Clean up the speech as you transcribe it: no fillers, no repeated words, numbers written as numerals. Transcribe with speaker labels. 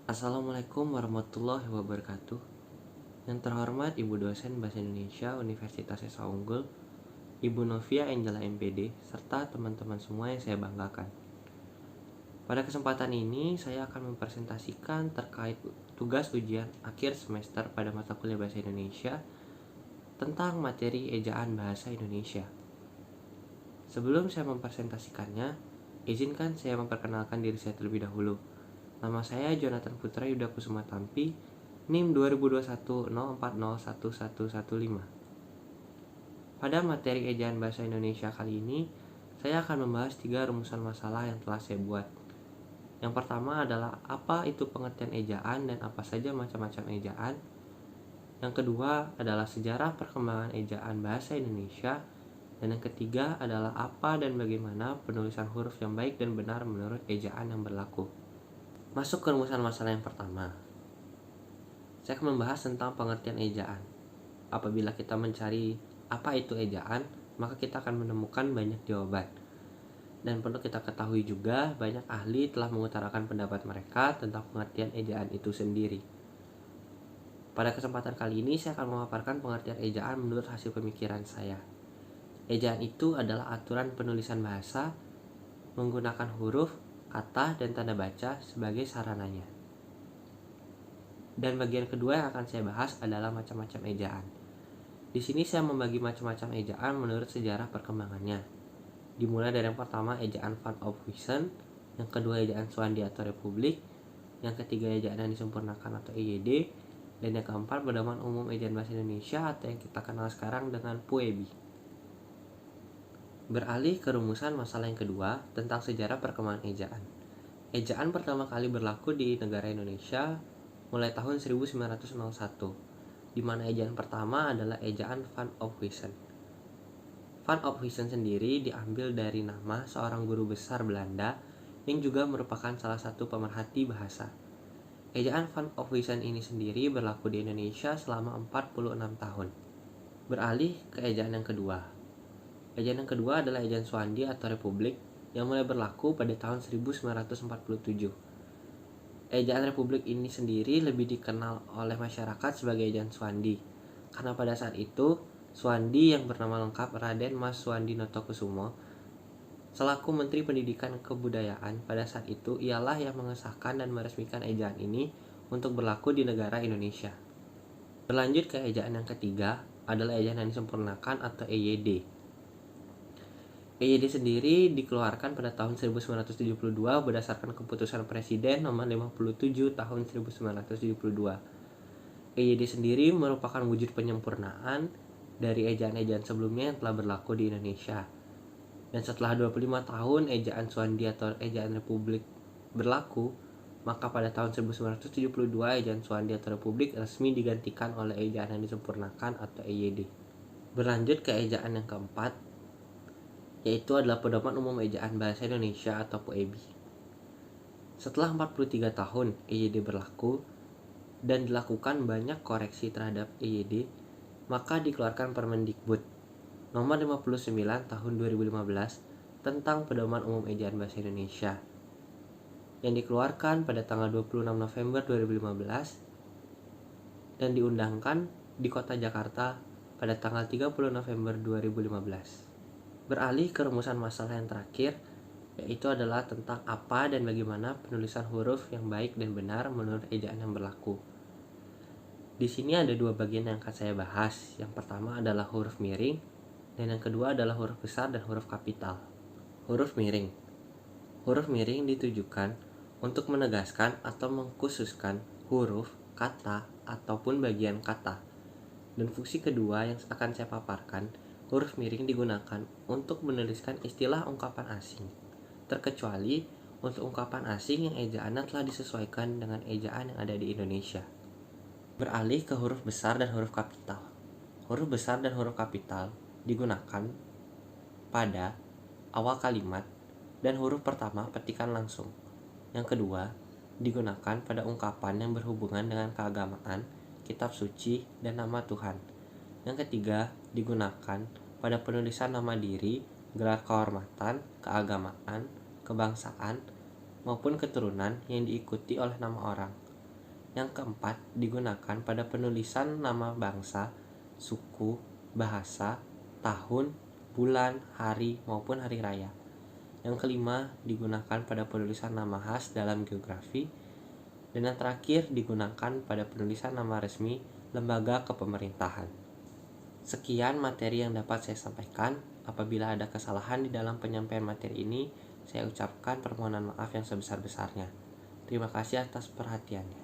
Speaker 1: Assalamualaikum warahmatullahi wabarakatuh. Yang terhormat Ibu dosen Bahasa Indonesia Universitas Esa Unggul, Ibu Novia Angela MPD, serta teman-teman semua yang saya banggakan. Pada kesempatan ini, saya akan mempresentasikan terkait tugas ujian akhir semester pada mata kuliah Bahasa Indonesia tentang materi ejaan Bahasa Indonesia. Sebelum saya mempresentasikannya, izinkan saya memperkenalkan diri saya terlebih dahulu. Nama saya Jonathan Putra Yuda Kusuma Tampi, NIM 202104011115. Pada materi ejaan Bahasa Indonesia kali ini, saya akan membahas 3 rumusan masalah yang telah saya buat. Yang pertama adalah apa itu pengertian ejaan dan apa saja macam-macam ejaan. Yang kedua adalah sejarah perkembangan ejaan Bahasa Indonesia. Dan yang ketiga adalah apa dan bagaimana penulisan huruf yang baik dan benar menurut ejaan yang berlaku. Masuk ke rumusan masalah yang pertama. Saya akan membahas tentang pengertian ejaan. Apabila kita mencari apa itu ejaan, maka kita akan menemukan banyak jawaban. Dan perlu kita ketahui juga, banyak ahli telah mengutarakan pendapat mereka tentang pengertian ejaan itu sendiri. Pada kesempatan kali ini, saya akan memaparkan pengertian ejaan menurut hasil pemikiran saya. Ejaan itu adalah aturan penulisan bahasa menggunakan huruf, kata, dan tanda baca sebagai sarananya. Dan bagian kedua yang akan saya bahas adalah macam-macam ejaan. Di sini saya membagi macam-macam ejaan menurut sejarah perkembangannya. Dimulai dari yang pertama ejaan Van Ophuijsen, yang kedua ejaan Swandi atau Republik, yang ketiga ejaan yang disempurnakan atau EYD, dan yang keempat pedoman umum ejaan Bahasa Indonesia atau yang kita kenal sekarang dengan PUEBI. Beralih ke rumusan masalah yang kedua tentang sejarah perkembangan ejaan. Ejaan pertama kali berlaku di negara Indonesia mulai tahun 1901, di mana ejaan pertama adalah ejaan Van Ophuijsen. Van Ophuijsen sendiri diambil dari nama seorang guru besar Belanda yang juga merupakan salah satu pemerhati bahasa. Ejaan Van Ophuijsen ini sendiri berlaku di Indonesia selama 46 tahun. Beralih ke ejaan yang kedua. Ejaan yang kedua adalah ejaan Swandi atau Republik yang mulai berlaku pada tahun 1947. Ejaan Republik ini sendiri lebih dikenal oleh masyarakat sebagai ejaan Swandi, karena pada saat itu Swandi yang bernama lengkap Raden Mas Swandi Notokusumo selaku Menteri Pendidikan Kebudayaan pada saat itu ialah yang mengesahkan dan meresmikan ejaan ini untuk berlaku di negara Indonesia. Berlanjut ke ejaan yang ketiga adalah ejaan yang disempurnakan atau EYD. EYD sendiri dikeluarkan pada tahun 1972 berdasarkan keputusan Presiden nomor 57 tahun 1972. EYD sendiri merupakan wujud penyempurnaan dari ejaan-ejaan sebelumnya yang telah berlaku di Indonesia. Dan setelah 25 tahun ejaan Swandi atau ejaan Republik berlaku, maka pada tahun 1972 ejaan Swandi atau Republik resmi digantikan oleh ejaan yang disempurnakan atau EYD. Berlanjut ke ejaan yang keempat, yaitu adalah Pedoman Umum Ejaan Bahasa Indonesia atau PUEBI. Setelah 43 tahun EYD berlaku dan dilakukan banyak koreksi terhadap EYD, maka dikeluarkan Permendikbud nomor 59 tahun 2015 tentang Pedoman Umum Ejaan Bahasa Indonesia yang dikeluarkan pada tanggal 26 November 2015 dan diundangkan di Kota Jakarta pada tanggal 30 November 2015. Beralih ke rumusan masalah yang terakhir, yaitu adalah tentang apa dan bagaimana penulisan huruf yang baik dan benar menurut ejaan yang berlaku. Di sini ada dua bagian yang akan saya bahas. Yang pertama adalah huruf miring, dan yang kedua adalah huruf besar dan huruf kapital. Huruf miring. Huruf miring ditujukan untuk menegaskan atau mengkhususkan huruf, kata, ataupun bagian kata. Dan fungsi kedua yang akan saya paparkan, huruf miring digunakan untuk menuliskan istilah ungkapan asing, terkecuali untuk ungkapan asing yang ejaannya telah disesuaikan dengan ejaan yang ada di Indonesia. Beralih ke huruf besar dan huruf kapital. Huruf besar dan huruf kapital digunakan pada awal kalimat dan huruf pertama petikan langsung. Yang kedua, digunakan pada ungkapan yang berhubungan dengan keagamaan, kitab suci, dan nama Tuhan. Yang ketiga, digunakan pada penulisan nama diri, gelar kehormatan, keagamaan, kebangsaan, maupun keturunan yang diikuti oleh nama orang. Yang keempat, digunakan pada penulisan nama bangsa, suku, bahasa, tahun, bulan, hari, maupun hari raya. Yang kelima, digunakan pada penulisan nama khas dalam geografi. Dan yang terakhir, digunakan pada penulisan nama resmi lembaga kepemerintahan. Sekian materi yang dapat saya sampaikan. Apabila ada kesalahan di dalam penyampaian materi ini, saya ucapkan permohonan maaf yang sebesar-besarnya. Terima kasih atas perhatiannya.